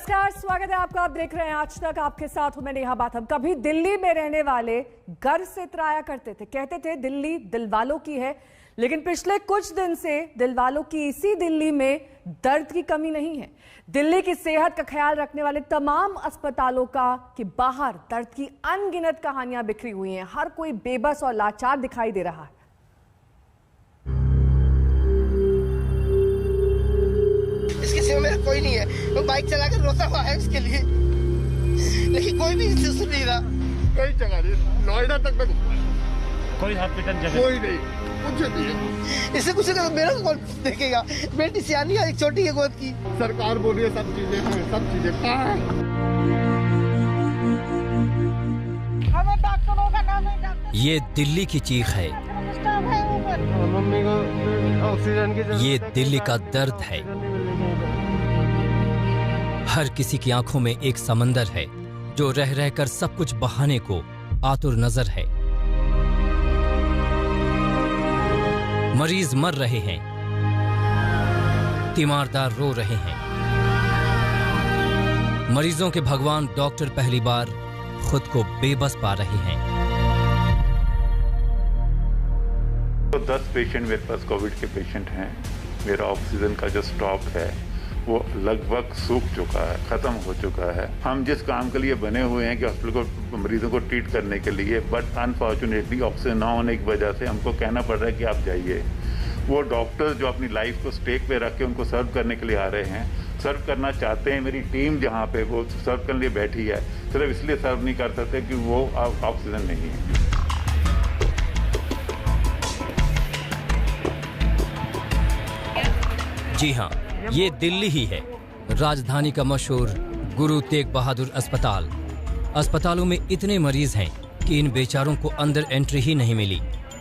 नमस्कार, स्वागत है आपका। आप देख रहे हैं आज तक, आपके साथ हूं मैं नेहा बाथम। कभी दिल्ली में रहने वाले गर्व से इतराया करते थे, कहते थे दिल्ली दिल वालों की है, लेकिन पिछले कुछ दिन से दिल वालों की इसी दिल्ली में दर्द की कमी नहीं है। दिल्ली की सेहत का ख्याल रखने वाले तमाम अस्पतालों का के बाहर दर्द की अनगिनत कहानियां बिखरी हुई हैं। हर कोई बेबस और लाचार दिखाई दे रहा है। इसके सिवा मेरा कोई नहीं है। वो बाइक चला कर रोता हुआ है उसके लिए, लेकिन कोई भी सुन नहीं रहा। कई जगह नहीं, नोएडा तक में कोई हॉस्पिटल जगह कोई नहीं, कुछ नहीं। इससे कुछ तो मेरा कौन देखेगा? बेटी सियानी है, एक छोटी है गोद की। सरकार बोल रही है सब चीजें हैं, सब चीजें कहाँ है? हमें डॉक्टरों का नाम है, डॉक्टर ये दिल्ली की चीख है, स्टाफ है ऊपर। मम्मी को ऑक्सीजन की ये दिल्ली का दर्द है। हर किसी की आंखों में एक समंदर है जो रह रहकर सब कुछ बहाने को आतुर नजर है। मरीज मर रहे हैं, तीमारदार रो रहे हैं। मरीजों के भगवान डॉक्टर पहली बार खुद को बेबस पा रहे हैं। तो 10 पेशेंट मेरे पास कोविड के पेशेंट हैं। मेरा ऑक्सीजन का जो स्टॉक है वो लगभग सूख चुका है, खत्म हो चुका है। हम जिस काम के लिए बने हुए हैं कि हॉस्पिटल को मरीजों को ट्रीट करने के लिए, बट अनफॉर्चुनेटली ऑक्सीजन ना होने की वजह से हमको कहना पड़ रहा है कि आप जाइए। वो डॉक्टर्स जो अपनी लाइफ को स्टेक पे रख के उनको सर्व करने के लिए आ रहे हैं, सर्व करना चाहते हैं। मेरी टीम जहाँ पे वो सर्व करने लिए बैठी है, सिर्फ इसलिए सर्व नहीं कर सकते कि वो ऑक्सीजन नहीं है। जी हाँ, ये दिल्ली ही है, राजधानी का मशहूर गुरु तेग बहादुर अस्पताल। अस्पतालों में इतने मरीज हैं कि इन बेचारों को अंदर एंट्री ही नहीं मिली।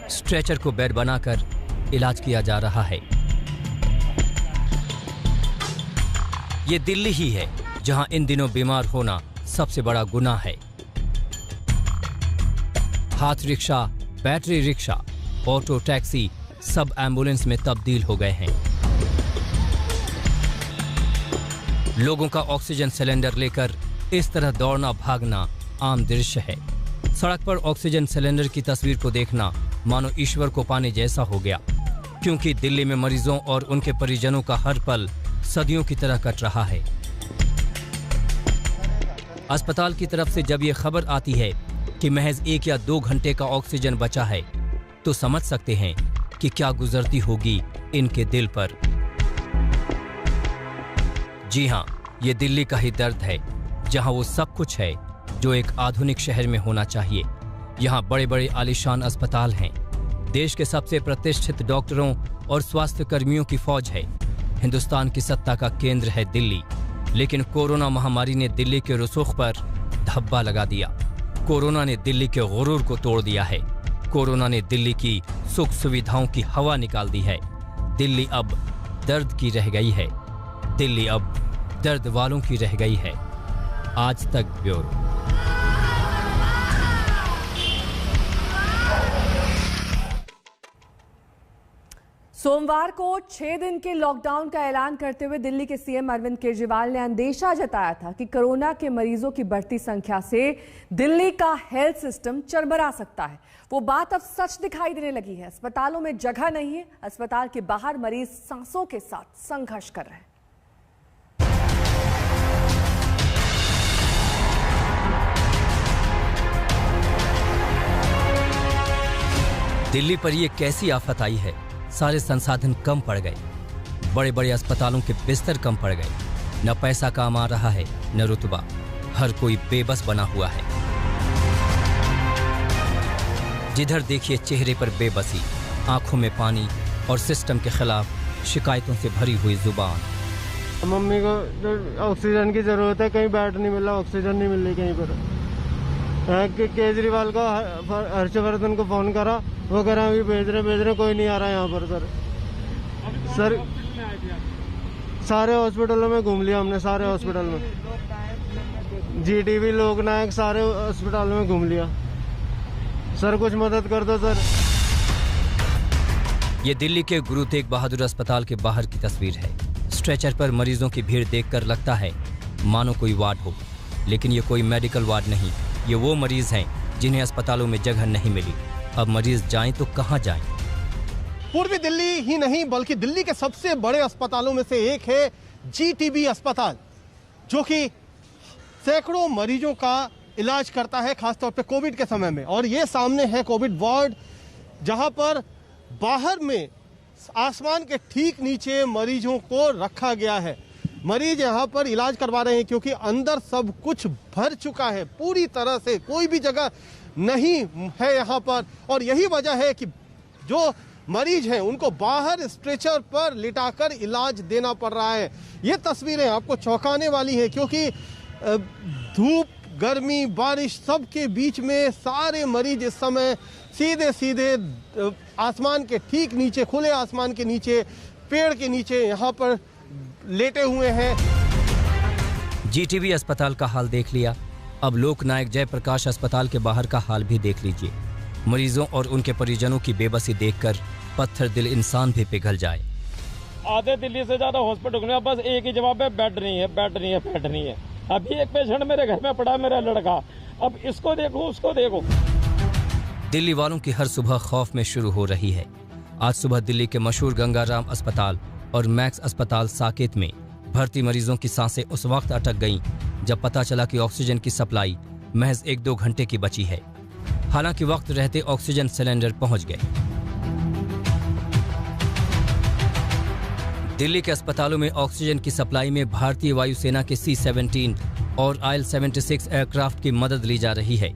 स्ट्रेचर को बेड बनाकर इलाज किया जा रहा है। ये दिल्ली ही है जहां इन दिनों बीमार होना सबसे बड़ा गुनाह है। हाथ rickshaw, battery rickshaw, auto taxi सब एम्बुलेंस में तब्दील हो गए हैं। लोगों का ऑक्सीजन सिलेंडर लेकर इस तरह दौड़ना भागना आम दृश्य है। सड़क पर ऑक्सीजन सिलेंडर की तस्वीर को देखना मानो ईश्वर को पाने जैसा हो गया, क्योंकि दिल्ली में मरीजों और उनके परिजनों का हर पल सदियों की तरह कट रहा है। अस्पताल की तरफ से जब ये खबर आती है कि महज 1 या 2 घंटे का ऑक्सीजन बचा है, तो समझ सकते हैं कि क्या गुजरती होगी इनके दिल पर। जी हाँ, ये दिल्ली का ही दर्द है, जहां वो सब कुछ है जो एक आधुनिक शहर में होना चाहिए। यहाँ बड़े बड़े आलीशान अस्पताल हैं, देश के सबसे प्रतिष्ठित डॉक्टरों और स्वास्थ्य कर्मियों की फौज है। हिंदुस्तान की सत्ता का केंद्र है दिल्ली, लेकिन कोरोना महामारी ने दिल्ली के रसूख पर धब्बा लगा दिया। कोरोना ने दिल्ली के गुरूर को तोड़ दिया है। कोरोना ने दिल्ली की सुख सुविधाओं की हवा निकाल दी है। दिल्ली अब दर्द की रह गई है। दिल्ली अब दर्द वालों की रह गई है। आज तक ब्यूरो। सोमवार को 6 दिन के लॉकडाउन का ऐलान करते हुए दिल्ली के सीएम अरविंद केजरीवाल ने अंदेशा जताया था कि कोरोना के मरीजों की बढ़ती संख्या से दिल्ली का हेल्थ सिस्टम चरमरा सकता है। वो बात अब सच दिखाई देने लगी है। अस्पतालों में जगह नहीं है, अस्पताल के बाहर मरीज सांसों के साथ संघर्ष कर रहे हैं। दिल्ली पर यह कैसी आफत आई है? सारे संसाधन कम पड़ गए, बड़े बड़े अस्पतालों के बिस्तर कम पड़ गए, न पैसा काम आ रहा है न रुतबा। हर कोई बेबस बना हुआ है। जिधर देखिए चेहरे पर बेबसी, आंखों में पानी और सिस्टम के खिलाफ शिकायतों से भरी हुई जुबान। मम्मी को ऑक्सीजन की जरूरत है, कहीं बेड नहीं मिला, ऑक्सीजन नहीं मिल रही कहीं पर। केजरीवाल को, हर्षवर्धन को फोन करा, वो कह रहा अभी भेज रहे, कोई नहीं आ रहा यहाँ पर। सर सारे हॉस्पिटलों में घूम लिया हमने, सारे हॉस्पिटल में, जीटीबी, लोकनायक, सारे हॉस्पिटलों में घूम लिया। सर कुछ मदद कर दो सर। ये दिल्ली के गुरु तेग बहादुर अस्पताल के बाहर की तस्वीर है। स्ट्रेचर पर मरीजों की भीड़ देखकर लगता है मानो कोई वार्ड हो, लेकिन ये कोई मेडिकल वार्ड नहीं। ये वो मरीज हैं जिन्हें अस्पतालों में जगह नहीं मिली। अब मरीज जाएं तो कहां जाएं? पूर्वी दिल्ली ही नहीं बल्कि दिल्ली के सबसे बड़े अस्पतालों में से एक है जीटीबी अस्पताल, जो कि सैकड़ों मरीजों का इलाज करता है, खासतौर पे कोविड के समय में। और ये सामने है कोविड वार्ड, जहां पर बाहर में आसमान के ठीक नीचे मरीजों को रखा गया है। मरीज यहाँ पर इलाज करवा रहे हैं क्योंकि अंदर सब कुछ भर चुका है, पूरी तरह से कोई भी जगह नहीं है यहाँ पर। और यही वजह है कि जो मरीज हैं उनको बाहर स्ट्रेचर पर लिटाकर इलाज देना पड़ रहा है। ये तस्वीरें आपको चौंकाने वाली हैं क्योंकि धूप, गर्मी, बारिश सब के बीच में सारे मरीज इस समय सीधे सीधे आसमान के ठीक नीचे, खुले आसमान के नीचे, पेड़ के नीचे यहाँ पर लेटे हुए हैं। जीटीबी अस्पताल का हाल देख लिया, अब लोकनायक जयप्रकाश अस्पताल के बाहर का हाल भी देख लीजिए। मरीजों और उनके परिजनों की बेबसी देखकर पत्थर दिल इंसान भी पिघल जाए। आधे दिल्ली से ज्यादा हॉस्पिटल में बस एक ही जवाब है, बेड नहीं है, बेड नहीं है, बेड नहीं है। अभी एक पेशेंट मेरे घर में पड़ा, मेरा लड़का, अब इसको देखो उसको देखो। दिल्ली वालों की हर सुबह खौफ में शुरू हो रही है। आज सुबह दिल्ली के मशहूर गंगाराम अस्पताल और मैक्स अस्पताल साकेत में भर्ती मरीजों की सांसें उस वक्त अटक गईं जब पता चला कि ऑक्सीजन की सप्लाई महज 1-2 घंटे की बची है। हालांकि वक्त रहते ऑक्सीजन सिलेंडर पहुंच गए। दिल्ली के अस्पतालों में ऑक्सीजन की सप्लाई में भारतीय वायुसेना के C-17 और IL-76 एयरक्राफ्ट की मदद ली जा रही है।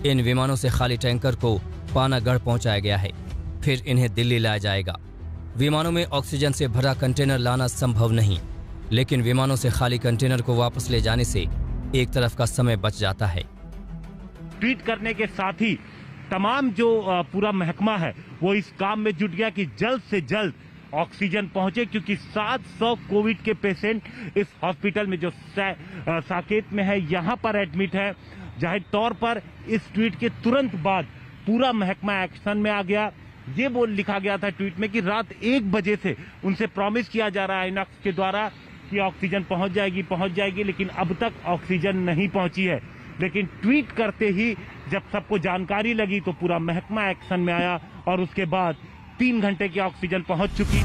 इन विमानों से खाली टैंकर को पानागढ़ पहुंचाया गया है, फिर इन्हें दिल्ली लाया जाएगा। विमानों में ऑक्सीजन से भरा कंटेनर लाना संभव नहीं, लेकिन विमानों से खाली कंटेनर को वापस ले जाने से एक तरफ का समय बच जाता है। ट्वीट करने के साथ ही तमाम जो पूरा महकमा है वो इस काम में जुट गया कि जल्द से जल्द ऑक्सीजन पहुंचे, क्योंकि 700 कोविड के पेशेंट इस हॉस्पिटल में जो साकेत में है यहाँ पर एडमिट है। जाहिर तौर पर इस ट्वीट के तुरंत बाद पूरा महकमा एक्शन में आ गया। ये बोल लिखा गया था ट्वीट में कि रात 1 बजे से उनसे प्रॉमिस किया जा रहा है इनॉक्स के द्वारा कि ऑक्सीजन पहुंच जाएगी, लेकिन अब तक ऑक्सीजन नहीं पहुंची है। लेकिन ट्वीट करते ही जब सबको जानकारी लगी तो पूरा महकमा एक्शन में आया और उसके बाद 3 घंटे की ऑक्सीजन पहुंच चुकी।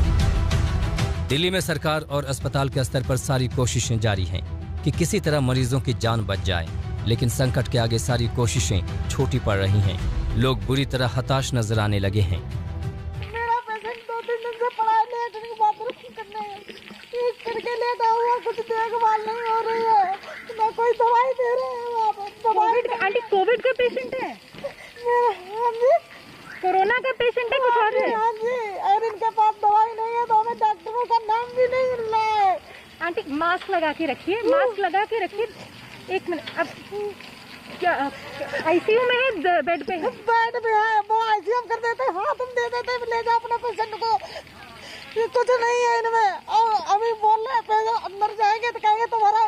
दिल्ली में सरकार और अस्पताल के स्तर पर सारी कोशिशें जारी हैं कि किसी तरह मरीजों की जान बच जाए, लेकिन संकट के आगे सारी कोशिशें छोटी पड़ रही हैं। लोग बुरी तरह हताश नजर आने लगे हैं। मेरा पेशेंट 2-3 दिन से पड़ा है, लेटरिन बाथरूम करने करके लेटा हुआ, कुछ देखभाल नहीं हो रही है, ना कोई दवाई दे रहे हैं वहाँ पर। आंटी कोविड का पेशेंट है? हाँ जी, कोरोना का पेशेंट है कुछ और है? हाँ जी, और इनके पास दवाई नहीं है तो हमें डॉक्टरों का नाम भी नहीं मिल रहा है। आंटी मास्क लगा के रखिए, मास्क लगा के रखिए। 1 मिनट, अब क्या आईसीयू में है? बेड पे है? बेड पे है, वो आईसीयू कर देते, हाँ तुम दे देते, ले जाओ अपने पेशेंट को, ये कुछ नहीं है इनमें। और अभी बोल रहे हैं अंदर जाएंगे तो कहेंगे तुम्हारा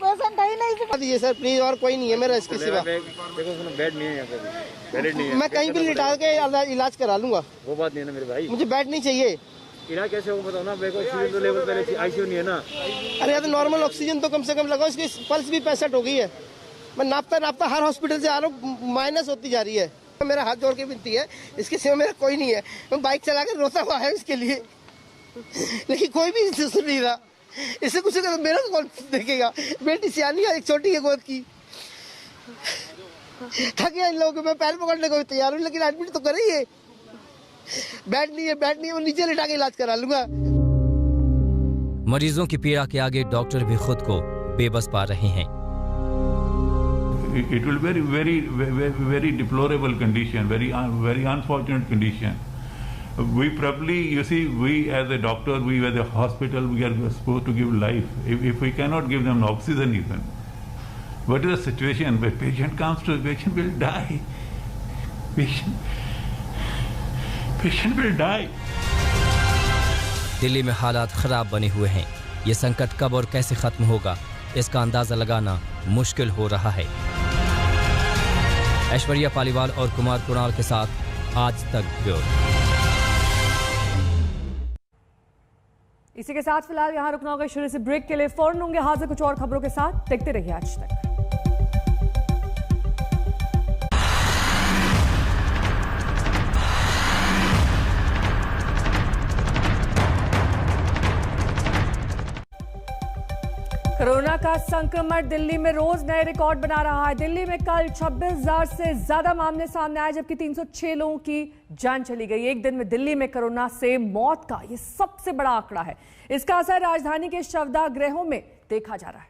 पेशेंट है ही नहीं। दीजिए सर प्लीज, और कोई नहीं है मेरा इसके सिवा। देखो बेड नहीं है यहाँ पे, बेड नहीं है। मैं कहीं भी लिटा के इलाज करा लूंगा। वो बात नहीं है ना मेरे भाई, मुझे बेड नहीं चाहिए। इलाज कैसे होगा बताओ ना, ऑक्सीजन तो लेवल पहले आईसीयू नहीं है ना। अरे यार नॉर्मल ऑक्सीजन तो कम से कम लगाओ, इसकी पल्स भी 65 हो गई है। मैं नापता हर हॉस्पिटल से आ रहा हूँ, माइनस होती जा रही है। मेरा हाथ जोड़ के विनती है, इसके सिवा मेरा कोई नहीं है। मैं बाइक चला के रोता हुआ है इसके लिए, लेकिन कोई भी सुन नहीं रहा। इससे कुछ मेरा कौन देखेगा? बेटी सियानी है, एक छोटी है गोद की, थक गया इन लोगों को। मैं पैर पकड़ने को तैयार हूँ, लेकिन एडमिट तो करे ही है। बेड नहीं है, मैं नीचे लिटा के इलाज करा लूंगा। मरीजों की पीड़ा के आगे डॉक्टर भी खुद को बेबस पा रहे हैं। It will be very deplorable condition, very unfortunate condition. We probably, you see, we as a doctor, we as a hospital, we are supposed to give life. If we cannot give them oxygen even, what is the situation? When patient comes to, patient will die. Patient will die. Delhi में हालात खराब बने हुए हैं। ये संकट कब और कैसे खत्म होगा, इसका अंदाजा लगाना मुश्किल हो रहा है। ऐश्वर्या पालीवाल और कुमार कुणाल के साथ आज तक ब्यूरो। इसी के साथ फिलहाल यहां रुकना होगा शुरू से ब्रेक के लिए। फौरन होंगे हाजिर कुछ और खबरों के साथ। देखते रहिए आज तक। कोरोना का संक्रमण दिल्ली में रोज नए रिकॉर्ड बना रहा है। दिल्ली में कल 26,000 से ज्यादा मामले सामने आए, जबकि 306 लोगों की जान चली गई। एक दिन में दिल्ली में कोरोना से मौत का ये सबसे बड़ा आंकड़ा है। इसका असर राजधानी के शवदाह गृहों में देखा जा रहा है।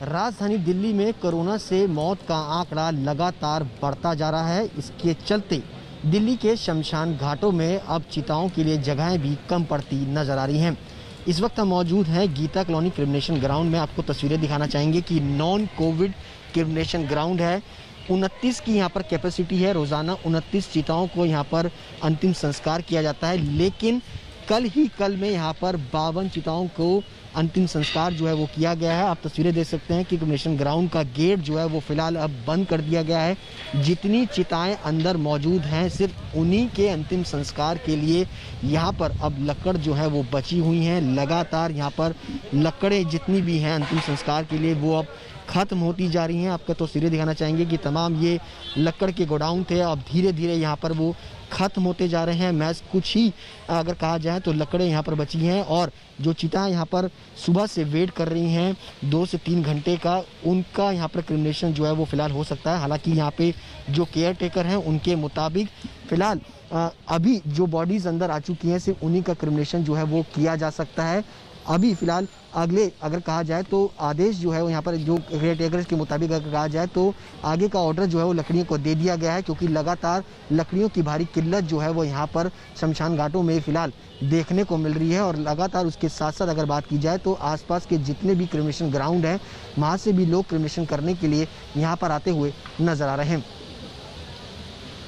राजधानी दिल्ली में कोरोना से मौत का आंकड़ा लगातार बढ़ता जा रहा है। इसके चलते दिल्ली के शमशान घाटों में अब चिताओं के लिए जगहें भी कम पड़ती नजर आ रही हैं। इस वक्त हम मौजूद हैं गीता कॉलोनी क्रिमिनेशन ग्राउंड में। आपको तस्वीरें दिखाना चाहेंगे कि नॉन कोविड क्रिमिनेशन ग्राउंड है। 29 की यहाँ पर कैपेसिटी है। रोजाना 29 चिताओं को यहाँ पर अंतिम संस्कार किया जाता है, लेकिन कल में यहाँ पर 52 चिताओं को अंतिम संस्कार जो है वो किया गया है। आप तस्वीरें देख सकते हैं कि क्रिमिनेशन ग्राउंड का गेट जो है वो फिलहाल अब बंद कर दिया गया है। जितनी चिताएं अंदर मौजूद हैं सिर्फ उन्हीं के अंतिम संस्कार के लिए यहाँ पर अब लकड़ जो है वो बची हुई हैं। लगातार यहाँ पर लकड़ें जितनी भी हैं अंतिम संस्कार के लिए वो अब खत्म होती जा रही हैं। आपको तस्वीरें दिखाना चाहेंगे कि तमाम ये लकड़ के गोडाउन थे, अब धीरे धीरे यहाँ पर वो खत्म होते जा रहे हैं। मैच कुछ ही अगर कहा जाए तो लकड़ें यहाँ पर बची हैं, और जो चिता यहाँ पर सुबह से वेट कर रही हैं 2 से 3 घंटे का, उनका यहाँ पर क्रिमिनेशन जो है वो फिलहाल हो सकता है। हालांकि यहाँ पे जो केयर टेकर हैं उनके मुताबिक फिलहाल अभी जो बॉडीज अंदर आ चुकी हैं सिर्फ उन्हीं का क्रिमिनेशन जो है वो किया जा सकता है। अभी फिलहाल अगले अगर कहा जाए तो आदेश जो है वो यहाँ पर जो केयर टेकर्स के मुताबिक अगर कहा जाए तो आगे का ऑर्डर जो है वो लकड़ियों को दे दिया गया है, क्योंकि लगातार लकड़ियों की भारी किल्लत जो है वो यहाँ पर शमशान घाटों में फिलहाल देखने को मिल रही है। और लगातार उसके साथ साथ अगर बात की जाए तो आसपास के जितने भी क्रिमिनेशन ग्राउंड हैं वहाँ से भी लोग क्रिमिनेशन करने के लिए यहाँ पर आते हुए नजर आ रहे हैं।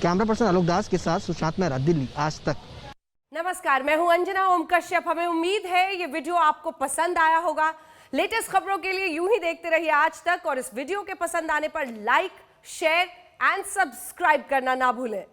कैमरा पर्सन आलोक दास के साथ सुशांत मेहरा, दिल्ली आज तक। नमस्कार, मैं हूं अंजना ओम कश्यप। हमें उम्मीद है ये वीडियो आपको पसंद आया होगा। लेटेस्ट खबरों के लिए यूं ही देखते रहिए आज तक, और इस वीडियो के पसंद आने पर लाइक, शेयर एंड सब्सक्राइब करना ना भूलें।